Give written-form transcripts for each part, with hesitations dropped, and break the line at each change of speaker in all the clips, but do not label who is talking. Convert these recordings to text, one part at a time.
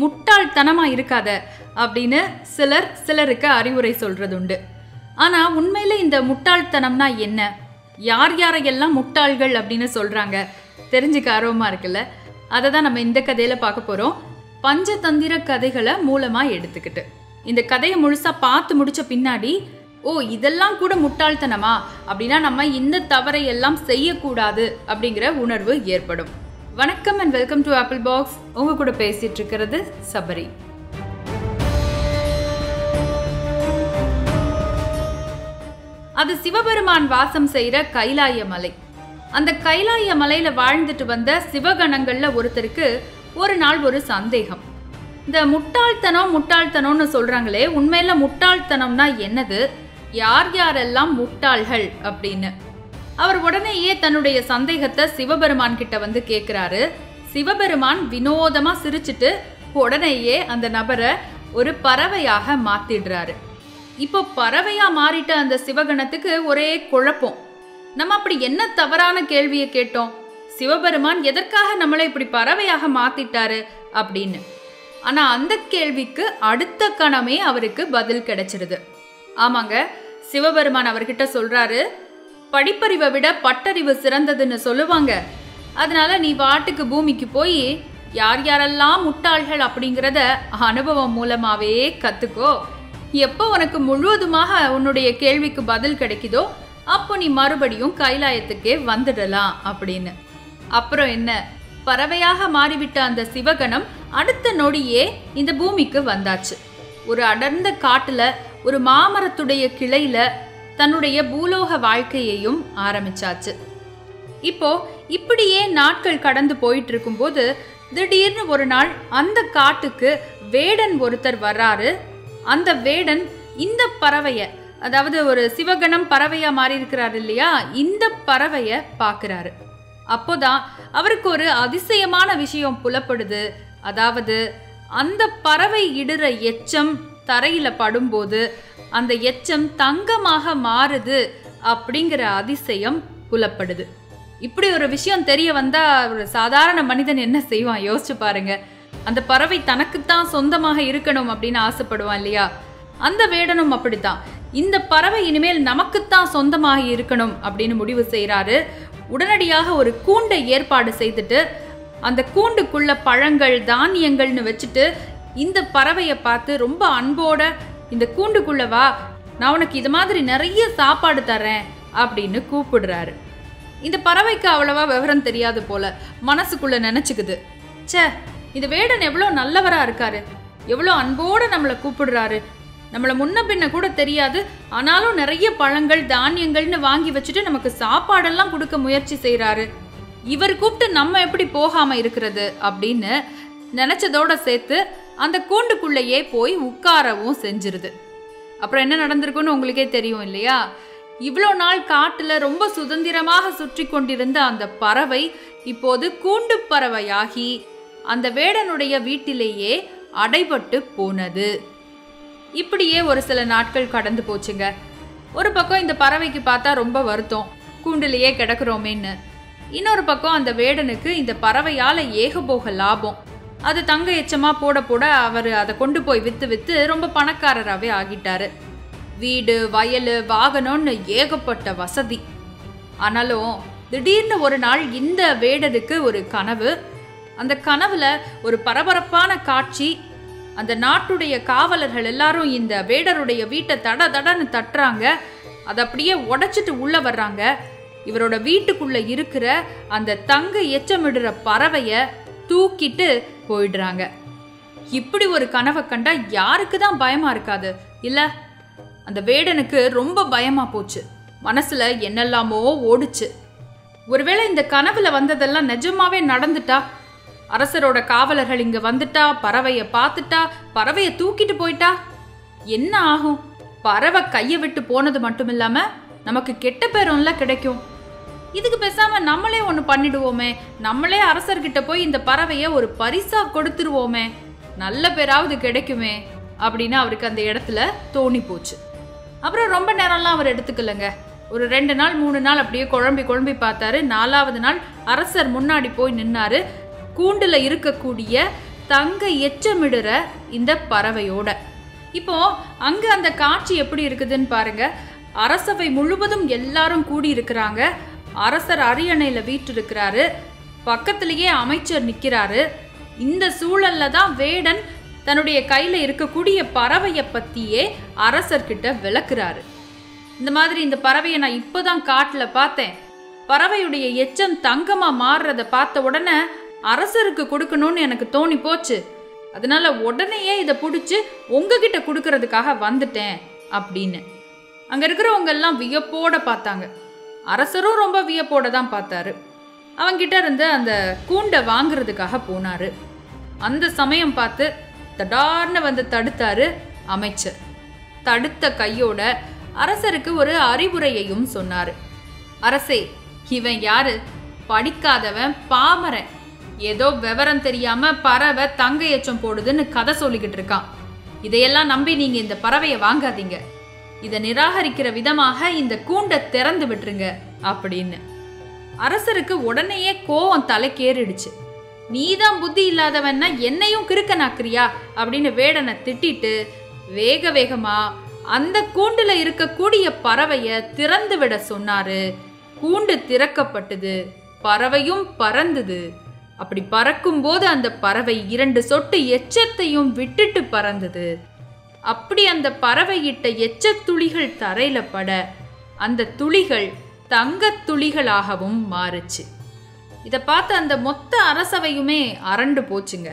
முட்டாள்தனமா இருக்காத அப்படின்னு சிலருக்கு அறிவுரை சொல்றது உண்டு. ஆனா உண்மையில இந்த முட்டாள்தனம்னா என்ன, யார் யாரையெல்லாம் முட்டாள்கள் அப்படின்னு சொல்றாங்க தெரிஞ்சுக்க ஆர்வமா இருக்குல்ல. அதை தான் நம்ம இந்த கதையில பார்க்க போறோம். பஞ்சதந்திர கதைகளை மூலமா எடுத்துக்கிட்டு இந்த கதையை முழுசா பார்த்து முடிச்ச பின்னாடி ஓ இதெல்லாம் கூட முட்டாள்தனமா, அப்படின்னா நம்ம இந்த தவறை எல்லாம் செய்யக்கூடாது அப்படிங்கிற உணர்வு ஏற்படும். வணக்கம் and welcome to apple box. உங்க கூட பேசிட்டு இருக்கிறது சபரி. அது சிவபெருமான் வாசம் செய்யற கைலாய மலை. அந்த கைலாய மலையில வாழ்ந்துட்டு வந்த சிவகணங்கள்ல ஒருத்தருக்கு ஒரு நாள் ஒரு சந்தேகம். இந்த முட்டாள்தனம்னு சொல்றாங்களே, உண்மையில முட்டாள்தனம்னா என்னது, யார் யாரெல்லாம் முட்டாள்கள் அப்படின்னு அவர் உடனேயே தன்னுடைய சந்தேகத்தை சிவபெருமான் கிட்ட வந்து கேட்கிறாரு. சிவபெருமான் வினோதமா சிரிச்சுட்டு உடனேயே அந்த நபரை ஒரு பறவையாக மாத்திடுறாரு. இப்போ பறவையா மாறிட்ட அந்த சிவகணத்துக்கு ஒரே குழப்பம். நம்ம அப்படி என்ன தவறான கேள்வியை கேட்டோம், சிவபெருமான் எதற்காக நம்மளை இப்படி பறவையாக மாத்திட்டாரு அப்படின்னு. ஆனா அந்த கேள்விக்கு அடுத்த கணமே அவருக்கு பதில் கிடைச்சிருது. ஆமாங்க, சிவபெருமான் அவர்கிட்ட சொல்றாரு, படிப்பறிவை விட பட்டறிவு சிறந்ததுன்னு சொல்லுவாங்க. அதனால நீ வாட்டுக்கு பூமிக்கு போய் யார் யாரெல்லாம் முட்டாள்கள் அப்படிங்கிறத அனுபவம் மூலமாவே கத்துக்கோ. எப்போ உனக்கு முழுவதுமாக உன்னுடைய கேள்விக்கு பதில் கிடைக்குதோ அப்போ நீ மறுபடியும் கைலாயத்துக்கே வந்துடலாம் அப்படின்னு. அப்புறம் என்ன, பறவையாக மாறிவிட்ட அந்த சிவகணம் அடுத்த நொடியே இந்த பூமிக்கு வந்தாச்சு. ஒரு அடர்ந்த காட்டுல ஒரு மாமரத்துடைய கிளையில தன்னுடைய பூலோக வாழ்க்கையையும் ஆரம்பிச்சாச்சு. இப்போ இப்படியே நாட்கள் கடந்து போயிட்டு இருக்கும்போது திடீர்னு ஒரு நாள் அந்த காட்டுக்கு வேடன் ஒருத்தர் வர்றாரு. அந்த வேடன் இந்த பறவைய, அதாவது ஒரு சிவகணம் பறவையா மாறி இருக்கிறாரு இல்லையா, இந்த பறவைய பாக்குறாரு. அப்போதான் அவருக்கு ஒரு அதிசயமான விஷயம் புலப்படுது. அதாவது அந்த பறவை இடுற எச்சம் தரையில படும்போது அந்த எச்சம் தங்கமாக மாறுது அப்படிங்கிற அதிசயம் புலப்படுது. இப்படி ஒரு விஷயம் தெரிய வந்தா ஒரு சாதாரண மனிதன் என்ன செய்வான் யோசிச்சு பாருங்க. அந்த பறவை தனக்குத்தான் சொந்தமாக இருக்கணும் அப்படின்னு ஆசைப்படுவான் இல்லையா, அந்த வேடனும் அப்படித்தான். இந்த பறவை இனிமேல் நமக்குத்தான் சொந்தமாக இருக்கணும் அப்படின்னு முடிவு செய்யறாரு. உடனடியாக ஒரு கூண்டை ஏற்பாடு செய்துட்டு அந்த கூண்டுக்குள்ள பழங்கள் தானியங்கள்னு வச்சுட்டு இந்த பறவையை பார்த்து ரொம்ப அன்போட, இந்த கூண்டுக்குள்ள வா, நான் உனக்கு இது மாதிரி நிறைய சாப்பாடு தரேன் அப்படின்னு கூப்பிடுறாரு. இந்த பறவைக்கு அவ்வளவா விவரம் தெரியாது போல, மனசுக்குள்ள நினைச்சுக்குது, சே இந்த வேடன் எவ்வளோ நல்லவரா இருக்காரு, எவ்வளோ அன்போட நம்மளை கூப்பிடுறாரு, நம்மளை முன்ன பின்ன கூட தெரியாது, ஆனாலும் நிறைய பழங்கள் தானியங்கள்னு வாங்கி வச்சுட்டு நமக்கு சாப்பாடெல்லாம் கொடுக்க முயற்சி செய்யறாரு, இவர் கூப்பிட்டு நம்ம எப்படி போகாம இருக்கிறது அப்படின்னு நினைச்சதோட சேர்த்து அந்த கூண்டுக்குள்ளேயே போய் உட்காரவும் செஞ்சிருது. அப்புறம் என்ன நடந்திருக்குன்னு உங்களுக்கே தெரியும் இல்லையா. இவ்வளோ நாள் காட்டுல ரொம்ப சுதந்திரமாக சுற்றி கொண்டிருந்த அந்த பறவை இப்போது கூண்டு பறவையாகி அந்த வேடனுடைய வீட்டிலேயே அடைபட்டு போனது. இப்படியே ஒரு சில நாட்கள் கடந்து போச்சுங்க. ஒரு பக்கம் இந்த பறவைக்கு பார்த்தா ரொம்ப வருத்தம், கூண்டுலேயே கிடக்குறோமேன்னு. இன்னொரு பக்கம் அந்த வேடனுக்கு இந்த பறவையால ஏகபோக லாபம். அது தங்க எச்சமா போட போட அவர் அதை கொண்டு போய் வித்து ரொம்ப பணக்காரராகவே ஆகிட்டாரு. வீடு வயல் வாகனம்னு ஏகப்பட்ட வசதி. ஆனாலும் திடீர்னு ஒரு நாள் இந்த வேடனுக்கு ஒரு கனவு. அந்த கனவுல ஒரு பரபரப்பான காட்சி. அந்த நாட்டுடைய காவலர்கள் எல்லாரும் இந்த வேடருடைய வீட்டை தடன்னு தட்டுறாங்க. அதை அப்படியே உடைச்சிட்டு உள்ள வர்றாங்க. இவரோட வீட்டுக்குள்ள இருக்கிற அந்த தங்க எச்சமிடுற பறவைய தூக்கிட்டு போயிடுறாங்க. இப்படி ஒரு கனவை கண்டா யாருக்கு தான் பயமா இருக்காது இல்ல. அந்த வேடனுக்கு ரொம்ப பயமா போச்சு. மனசுல என்னெல்லாமோ ஓடுச்சு. ஒருவேளை இந்த கனவுல வந்ததெல்லாம் நிஜமாவே நடந்துட்டா, அரசரோட காவலர்கள் இங்க வந்துட்டா, பறவைய பார்த்துட்டா, பறவைய தூக்கிட்டு போயிட்டா என்ன ஆகும்? பறவை கையை விட்டு போனது மட்டும் இல்லாம நமக்கு கெட்ட பேரும்ல கிடைக்கும். இதுக்கு பேசாம நம்மளே ஒன்று பண்ணிடுவோமே, நம்மளே அரசர்கிட்ட போய் இந்த பறவைய ஒரு பரிசா கொடுத்துருவோமே, நல்ல பேராவது கிடைக்குமே அப்படின்னு அவருக்கு அந்த இடத்துல தோணி போச்சு. அப்புறம் ரொம்ப நேரம்லாம் அவர் எடுத்துக்கலங்க. ஒரு 2 நாள் 3 நாள் அப்படியே குழம்பி பார்த்தாரு. 4வது நாள் அரசர் முன்னாடி போய் நின்னாரு. கூண்டுல இருக்கக்கூடிய தங்க எச்சமிடுற இந்த பறவையோட. இப்போ அங்க அந்த காட்சி எப்படி இருக்குதுன்னு பாருங்க. அரசவை முழுவதும் எல்லாரும் கூடி இருக்கிறாங்க. அரசர் அரியணையில வீற்றிருக்கிறாரு. பக்கத்திலேயே அமைச்சர் நிக்கிறாரு. இந்த சூழல்ல தான் வேடன் தன்னுடைய கையில இருக்கக்கூடிய பறவையை பத்தியே அரசர்கிட்ட விளக்குறாரு. இந்த மாதிரி இந்த பறவையை நான் இப்போதான் காட்டுல பார்த்தேன். பறவையுடைய எச்சம் தங்கமா மாறுறத பார்த்த உடனே அரசருக்கு கொடுக்கணும்னு எனக்கு தோணி போச்சு. அதனால உடனேயே இதை பிடிச்சி உங்ககிட்ட கொடுக்கறதுக்காக வந்துட்டேன் அப்படின்னு. அங்க இருக்கிறவங்க எல்லாம் வியப்போட பார்த்தாங்க. அரசரும் ரொம்ப வியப்போட தான் பார்த்தாரு. அவங்கிட்ட இருந்து அந்த கூண்டை வாங்குறதுக்காக போனாரு. அந்த சமயம் பார்த்து தடார்னு வந்து தடுத்தாரு அமைச்சர். தடுத்த கையோட அரசருக்கு ஒரு அறிவுரையையும் சொன்னாரு. அரசே, இவன் யாரு? படிக்காதவன், பாமரன். ஏதோ விவரம் தெரியாம பறவை தங்க எச்சம் போடுதுன்னு கதை சொல்லிக்கிட்டு இருக்கான். இதையெல்லாம் நம்பி நீங்க இந்த பறவையை வாங்காதீங்க. இதை நிராகரிக்கிற விதமாக இந்த கூண்டை திறந்து விட்டுருங்க அப்படின்னு. அரசருக்கு உடனேயே கோவம் தலைக்கேறிடுச்சு. நீதான் புத்தி இல்லாதவன்னா என்னையும் கிறுக்கனாக்குறியா அப்படின்னு வேடனை திட்டிட்டு வேக வேகமா அந்த கூண்டுல இருக்கக்கூடிய பறவைய திறந்து விட சொன்னாரு. கூண்டு திறக்கப்பட்டது. பறவையும் பறந்தது. அப்படி பறக்கும் போது அந்த பறவை 2 சொட்டு எச்சத்தையும் விட்டுட்டு பறந்தது. அப்படி அந்த பறவையிட்ட எச்சத் துளிகள் தரையில பட அந்த துளிகள் தங்கத் துளிகளாகவும் மாறுச்சு. இதை பார்த்து அந்த மொத்த அரசவையுமே அரண்டு போச்சுங்க.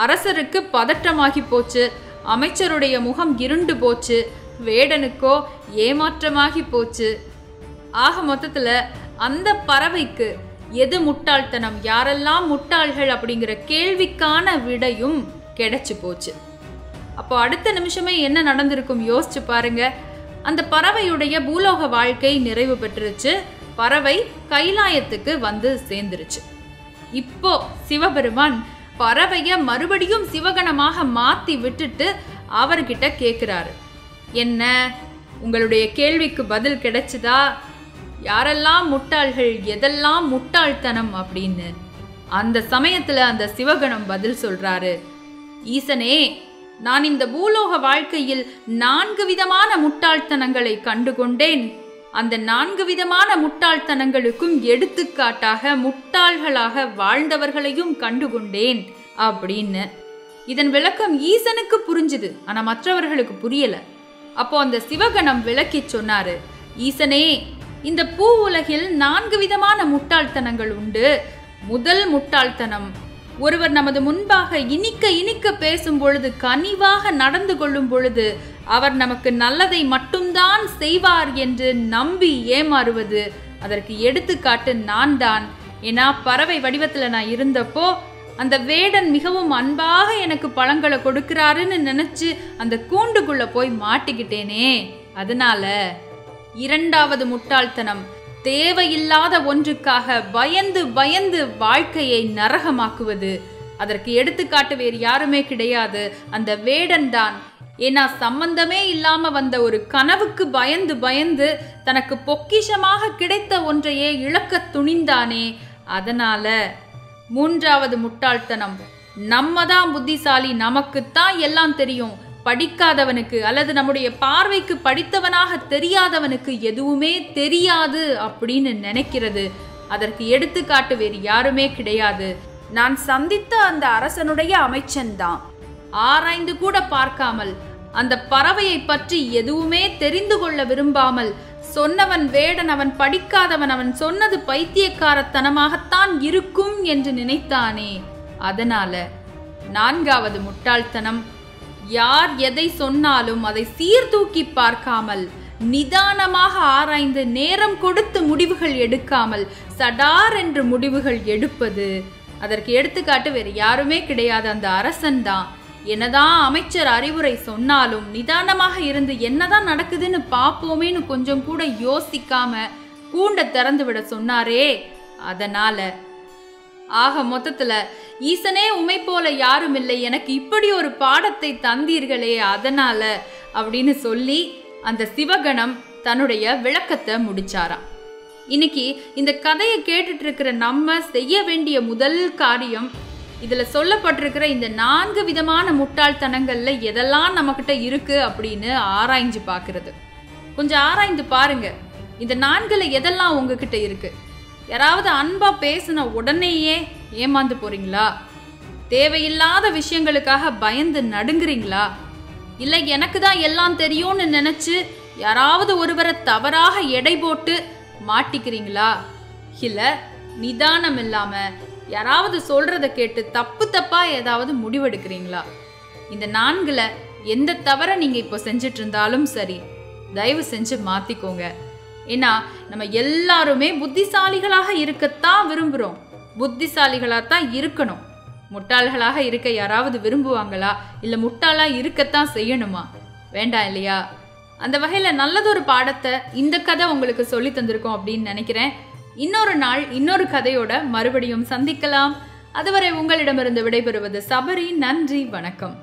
அரசருக்கு பதட்டமாகி போச்சு. அமைச்சருடைய முகம் இருண்டு போச்சு. வேடனுக்கோ ஏமாற்றமாகி போச்சு. ஆக மொத்தத்துல அந்த பறவைக்கு எது முட்டாள்தனம், யாரெல்லாம் முட்டாள்கள் அப்படிங்கிற கேள்விக்கான விடையும் கிடைச்சு போச்சு. அப்போ அடுத்த நிமிஷமே என்ன நடந்திருக்கும் யோசிச்சு பாருங்க. அந்த பறவையுடைய பூலோக வாழ்க்கை நிறைவு பெற்றுருச்சு. பறவை கைலாயத்துக்கு வந்து சேர்ந்துருச்சு. இப்போ சிவபெருமான் பறவைய மறுபடியும் சிவகணமாக மாத்தி விட்டுட்டு அவர்கிட்ட கேட்கிறாரு. என்ன, உங்களுடைய கேள்விக்கு பதில் கிடைச்சதா? யாரெல்லாம் முட்டாள்கள், எதெல்லாம் முட்டாள்தனம் அப்படின்னு. அந்த சமயத்துல அந்த சிவகணம் பதில் சொல்றாரு. ஈசனே, நான் இந்த பூலோக வாழ்க்கையில் 4 விதமான முட்டாள்தனங்களை கண்டுகொண்டேன். அந்த 4 விதமான முட்டாள்தனங்களுக்கும் எடுத்துக்காட்டாக முட்டாள்களாக வாழ்ந்தவர்களையும் கண்டுகொண்டேன் அப்படின்னு. இதன் விளக்கம் ஈசனுக்கு புரிஞ்சுது, ஆனா மற்றவர்களுக்கு புரியல. அப்போ அந்த சிவகணம் விளக்கி சொன்னாரு. ஈசனே, இந்த பூ உலகில் 4 விதமான முட்டாள்தனங்கள் உண்டு. முதல் முட்டாள்தனம், ஒருவர் நமது முன்பாக இனிக்க இனிக்க பேசும் பொழுது, கனிவாக நடந்து கொள்ளும் பொழுது அவர் நமக்கு நல்லதை மட்டும்தான் செய்வார் என்று நம்பி ஏமாறுவது. அதற்கு எடுத்துக்காட்டு நான் தான். ஏன்னா பறவை வடிவத்தில் நான் இருந்தப்போ அந்த வேடன் மிகவும் அன்பாக எனக்கு பழங்களை கொடுக்கிறாருன்னு நினைச்சு அந்த கூண்டுக்குள்ள போய் மாட்டிக்கிட்டேனே, அதனால. இரண்டாவது முட்டாள்தனம், தேவையில்லாத ஒன்றுக்காக பயந்து பயந்து வாழ்க்கையை நரகமாக்குவது. அதற்கு எடுத்துக்காட்டு வேறு யாருமே கிடையாது, அந்த வேடன் தான். ஏன்னா சம்பந்தமே இல்லாம வந்த ஒரு கனவுக்கு பயந்து பயந்து தனக்கு பொக்கிஷமாக கிடைத்த ஒன்றையே இழக்க துணிந்தானே, அதனால. மூன்றாவது முட்டாள்தனம், நம்ம தான் புத்திசாலி, நமக்குத்தான் எல்லாம் தெரியும், படிக்காதவனுக்கு அல்லது நம்முடைய பார்வைக்கு படித்தவனாக தெரியாதவனுக்கு எதுவுமே தெரியாது அப்படின்னு நினைக்கிறது. அதற்கு எடுத்துக்காட்டு வேறு யாருமே கிடையாது, நான் சந்தித்த அந்த அரசனுடைய அமைச்சன்தான். ஆராய்ந்து கூட பார்க்காமல், அந்த பறவையை பற்றி எதுவுமே தெரிந்து கொள்ள விரும்பாமல், சொன்னவன் வேடன், அவன் படிக்காதவன், அவன் சொன்னது பைத்தியக்காரத்தனமாகத்தான் இருக்கும் என்று நினைத்தானே, அதனால. நான்காவது முட்டாள்தனம், யார் எதை சொன்னாலும் அதை சீர்தூக்கி பார்க்காமல், நிதானமாக ஆராய்ந்து நேரம் கொடுத்து முடிவுகள் எடுக்காமல் சடார் என்று முடிவுகள் எடுப்பது. அதற்கு எடுத்துக்காட்டு வேறு யாருமே கிடையாது, அந்த அரசன் தான். என்னதான் அமைச்சர் அறிவுரை சொன்னாலும் நிதானமாக இருந்து என்னதான் நடக்குதுன்னு பார்ப்போமேன்னு கொஞ்சம் கூட யோசிக்காம கூண்டை திறந்து விட சொன்னாரே, அதனால. ஆக மொத்தத்துல, ஈசனே உமை போல யாரும் இல்லை, எனக்கு இப்படி ஒரு பாடத்தை தந்தீர்களே, அதனால அப்படின்னு சொல்லி அந்த சிவகணம் தன்னுடைய விளக்கத்தை முடிச்சாராம். இன்னைக்கு இந்த கதையை கேட்டுட்டு இருக்கிற நம்ம செய்ய வேண்டிய முதல் காரியம், இதுல சொல்லப்பட்டிருக்கிற இந்த 4 விதமான முட்டாள்தனங்கள்ல எதெல்லாம் நம்மகிட்ட இருக்கு அப்படின்னு ஆராய்ஞ்சு பார்க்கிறது. கொஞ்சம் ஆராய்ந்து பாருங்க. இந்த 4ல எதெல்லாம் உங்ககிட்ட இருக்கு? யாராவது அன்பா பேசின உடனேயே ஏமாந்து போறீங்களா? தேவையில்லாத விஷயங்களுக்காக பயந்து நடுங்குறீங்களா? இல்லை எனக்கு தான் எல்லாம் தெரியும்னு நினைச்சு யாராவது ஒருவரை தவறாக எடை போட்டு மாட்டிக்கிறீங்களா? இல்ல நிதானம் இல்லாம யாராவது சொல்றத கேட்டு தப்பு தப்பா ஏதாவது முடிவெடுக்கிறீங்களா? இந்த 4ல எந்த தவறை நீங்க இப்போ செஞ்சுட்டு இருந்தாலும் சரி, தயவு செஞ்சு மாத்திக்கோங்க. ஏன்னா நம்ம எல்லாருமே புத்திசாலிகளாக இருக்கத்தான் விரும்புறோம். புத்திசாலிகளாத்தான் இருக்கணும். முட்டாள்களாக இருக்க யாராவது விரும்புவாங்களா? இல்ல முட்டாளா இருக்கத்தான் செய்யணுமா? வேண்டாம் இல்லையா? அந்த வகையில நல்லதொரு பாடத்தை இந்த கதை உங்களுக்கு சொல்லி தந்திருக்கோம் அப்படின்னு நினைக்கிறேன். இன்னொரு நாள் இன்னொரு கதையோட மறுபடியும் சந்திக்கலாம். அதுவரை உங்களிடமிருந்து விடைபெறுவது சபரி. நன்றி, வணக்கம்.